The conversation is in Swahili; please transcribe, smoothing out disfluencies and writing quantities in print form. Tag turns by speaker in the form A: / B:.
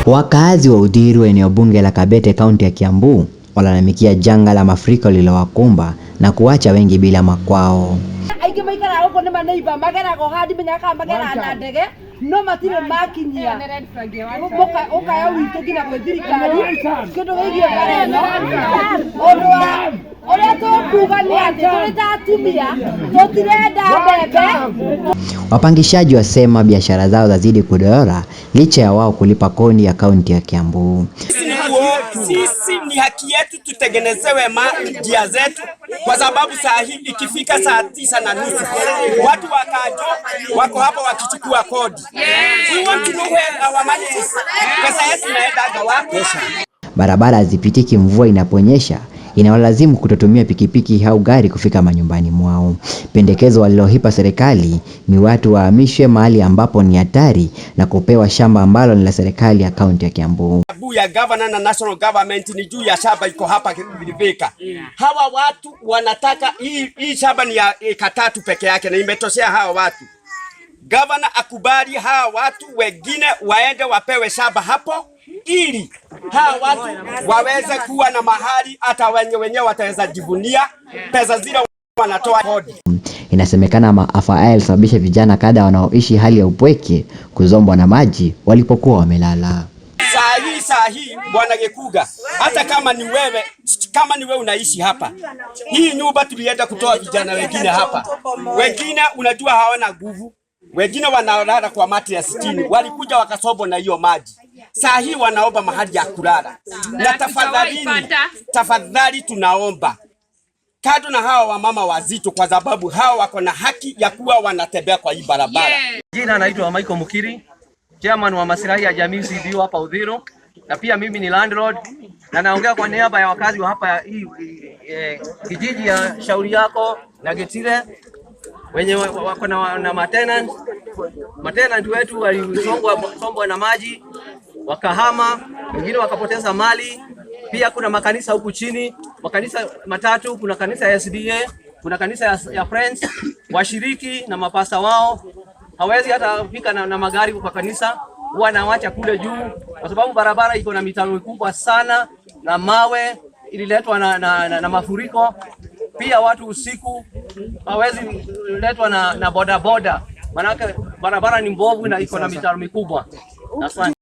A: Wakazi wa Uthiru, eneo bunge la Kabete, kaunti ya Kiambu, walalamikia janga la mafuriko lililowakumba na kuacha wengi bila makwao. Wapangishaji wasema biashara zao zazidi kudorora licha ya wao kulipa kodi ya kaunti ya Kiambu.
B: Sisi ni haki yetu tutengenezewe njia zetu, kwa sababu saa hii ikifika saa 9:30 watu wakajo wako hapa wakichukua kodi. We want to know where our money is. Pesa yetu inaenda wapi?
A: Barabara hazipitiki mvua inaponyesha, inawalazimu kutotumia pikipiki au gari kufika manyumbani mwao. Pendekezo walilohipa serikali ni watu wahamishwe mahali ambapo ni hatari na kupewa shamba ambalo ni la serikali ya kaunti ya Kiambu.
B: Sababu ya governor na national government ni juu ya shamba iko hapa Vilivika. Hawa watu wanataka hii shamba ni ya eka 3 peke yake na imetoshea hawa watu. Governor akubali hawa watu wengine waende wapewe shamba hapo, ili hawa watu waweze kuwa na mahali hata wenyewe wataweza jivunia pesa zile wanatoa kodi.
A: Inasemekana maafa haya yalisababisha vijana kadha wanaoishi hali ya upweke kuzombwa na maji walipokuwa wamelala.
B: Saa hii Bwana Gekuga, hata kama ni wewe unaishi hapa, hii nyumba tulienda kutoa vijana wengine hapa. Wengine unajua hawana nguvu, wengine wanalala kwa mati ya 60, walikuja wakasobo na hiyo maji. Saa hii wanaomba mahali ya kulala. Na tafadhali tunaomba kado na hawa wamama wazito, kwa sababu hawa wako na haki ya kuwa wanatembea kwa hii barabara.
C: Jina naitwa Michael Mukiri, chairman wa maslahi ya jamii CDO hapa Uthiru, na pia mimi ni landlord na naongea kwa niaba ya wakazi wa hapa hii kijiji ya Shauri Yako na Getire, wenye wako na matenant wetu walisombwa na maji wakahama, wengine wakapoteza mali. Pia kuna makanisa huku chini, makanisa matatu, kuna kanisa ya SDA, kuna kanisa ya Friends, washiriki na mapasta wao hawezi hata fika na magari kwa kanisa, wanaacha kule juu kwa sababu barabara iko na mitaro mikubwa sana na mawe ililetwa na mafuriko. Pia watu usiku hawezi letwa na boda, manake barabara ni mbovu na iko na mitaro mikubwa. Asante.